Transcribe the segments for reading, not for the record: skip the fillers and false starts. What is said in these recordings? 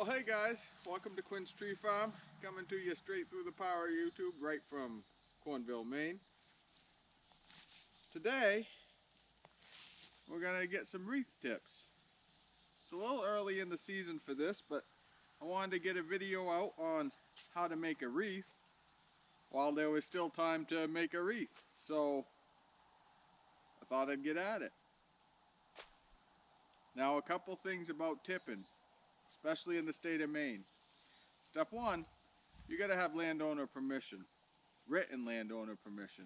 Well, hey guys, welcome to Quinn's Tree Farm, coming to you straight through the power of YouTube, right from Cornville, Maine. Today, we're going to get some wreath tips. It's a little early in the season for this, but I wanted to get a video out on how to make a wreath while there was still time to make a wreath. So, I thought I'd get at it. Now, a couple things about tipping, especially in the state of Maine. Step one, you got to have landowner permission, written landowner permission.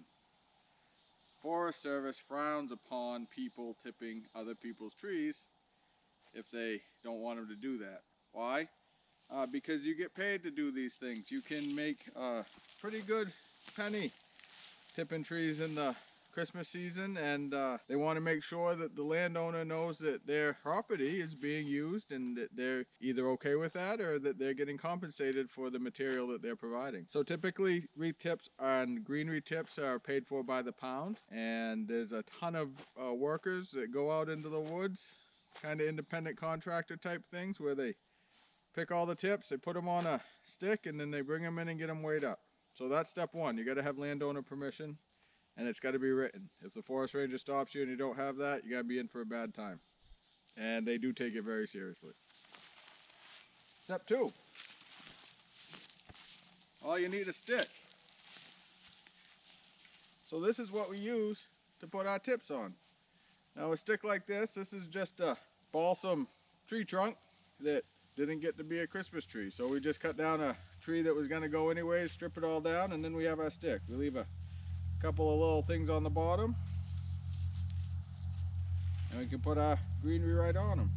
Forest Service frowns upon people tipping other people's trees if they don't want them to do that. Why? Because you get paid to do these things. You can make a pretty good penny tipping trees in the Christmas season, and they want to make sure that the landowner knows that their property is being used and that they're either okay with that or that they're getting compensated for the material that they're providing. So typically wreath tips and greenery tips are paid for by the pound, and there's a ton of workers that go out into the woods, kind of independent contractor type things, where they pick all the tips, they put them on a stick, and then they bring them in and get them weighed up. So that's step one. You got to have landowner permission. And it's got to be written. If the forest ranger stops you and you don't have that, you got to be in for a bad time. And they do take it very seriously. Step two. All you need is a stick. So this is what we use to put our tips on. Now a stick like this is just a balsam tree trunk that didn't get to be a Christmas tree. So we just cut down a tree that was going to go anyways, strip it all down, and then we have our stick. We leave a couple of little things on the bottom, and we can put our greenery right on them.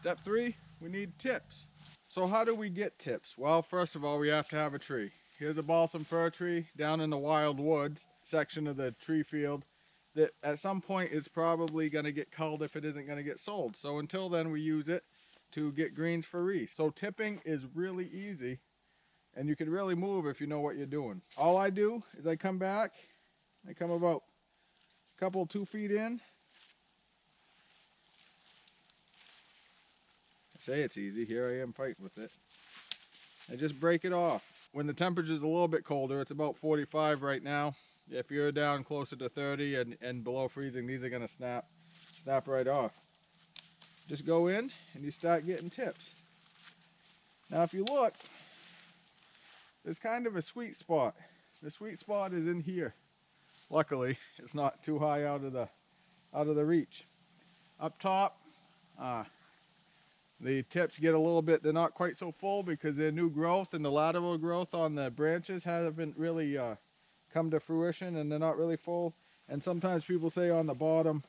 Step three, we need tips. So how do we get tips? Well, first of all, we have to have a tree. Here's a balsam fir tree down in the wild woods section of the tree field that at some point is probably going to get culled if it isn't going to get sold. So until then, we use it to get greens for wreath. So tipping is really easy. And you can really move if you know what you're doing. All I do is I come back, I come about a couple, 2 feet in. I say it's easy, here I am fighting with it. I just break it off. When the temperature's a little bit colder, it's about 45 right now. If you're down closer to 30 and below freezing, these are gonna snap right off. Just go in and you start getting tips. Now if you look, there's kind of a sweet spot. The sweet spot is in here. Luckily, it's not too high out of the reach. Up top, the tips get a little bit, they're not quite so full because they're new growth, and the lateral growth on the branches haven't really come to fruition, and they're not really full. And sometimes people say on the bottom,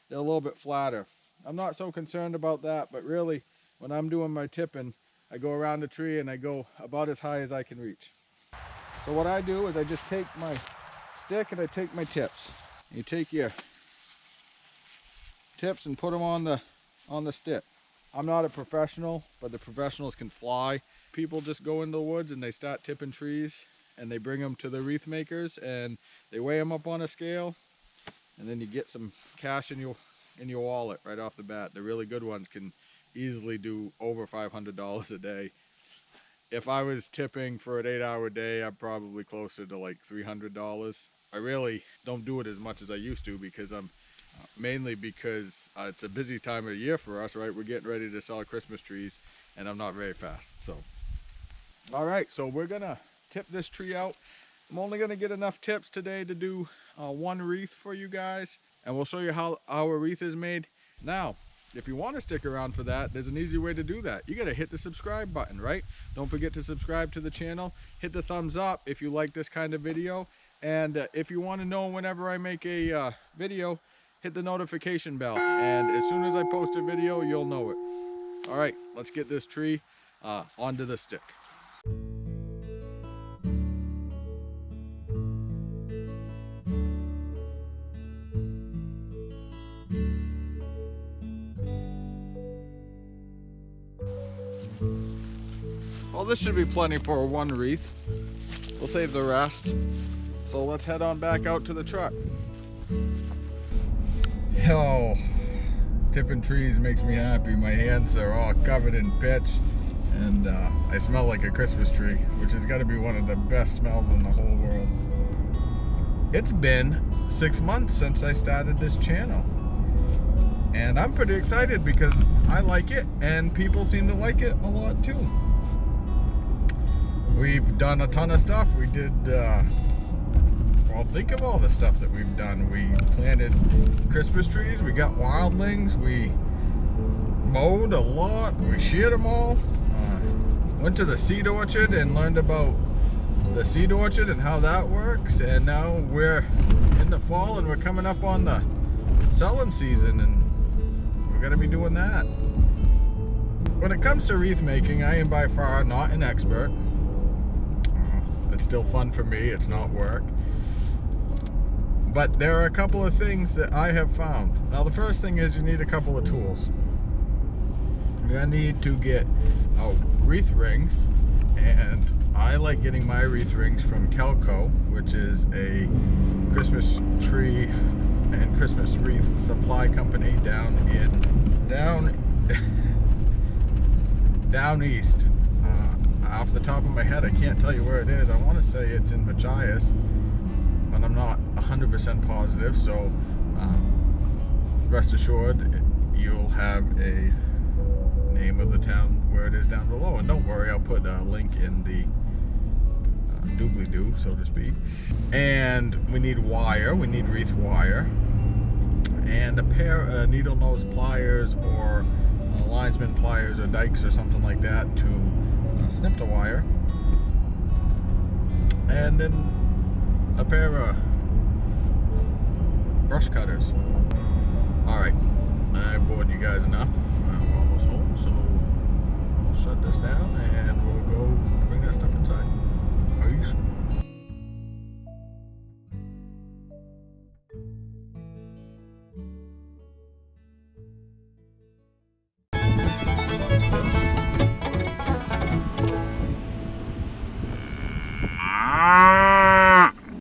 they're a little bit flatter. I'm not so concerned about that, but really, when I'm doing my tipping, I go around the tree and I go about as high as I can reach. So what I do is I just take my stick and I take my tips. You take your tips and put them on the stick. I'm not a professional, but the professionals can fly. People just go into the woods and they start tipping trees, and they bring them to the wreath makers and they weigh them up on a scale, and then you get some cash in your wallet right off the bat. The really good ones can easily do over $500 a day. If I was tipping for an 8-hour day, I'm probably closer to like $300. I really don't do it as much as I used to because mainly because it's a busy time of year for us, right? We're getting ready to sell Christmas trees, and I'm not very fast. So, all right, so we're gonna tip this tree out. I'm only gonna get enough tips today to do one wreath for you guys, and we'll show you how our wreath is made. Now, if you want to stick around for that, there's an easy way to do that. You got to hit the subscribe button, right? Don't forget to subscribe to the channel. Hit the thumbs up if you like this kind of video. And if you want to know whenever I make a video, hit the notification bell. And as soon as I post a video, you'll know it. All right, let's get this tree onto the stick. Well, this should be plenty for one wreath. We'll save the rest. So let's head on back out to the truck. Oh, tipping trees makes me happy. My hands are all covered in pitch. And I smell like a Christmas tree, which has got to be one of the best smells in the whole world. It's been 6 months since I started this channel, and I'm pretty excited because I like it and people seem to like it a lot too. We've done a ton of stuff. We did well, think of all the stuff that we've done. We planted Christmas trees, we got wildlings, we mowed a lot, we sheared them all, went to the seed orchard and learned about the seed orchard and how that works, and now we're in the fall and we're coming up on the selling season and we're gonna be doing that. When it comes to wreath making, I am by far not an expert. It's still fun for me, it's not work. But there are a couple of things that I have found. Now the first thing is you need a couple of tools. You're gonna need to get wreath rings, and I like getting my wreath rings from Kelco, which is a Christmas tree and Christmas wreath supply company down east. Off the top of my head, I can't tell you where it is. I want to say it's in Machias, but I'm not 100% positive, so rest assured you'll have a name of the town where it is down below, and don't worry, I'll put a link in the doobly-doo, so to speak. And we need wire, we need wreath wire, and a pair of needle nose pliers or linesman pliers or dikes or something like that to snip the wire, and then a pair of brush cutters. Alright, I bored you guys enough. I'm almost home, so we'll shut this down and we'll go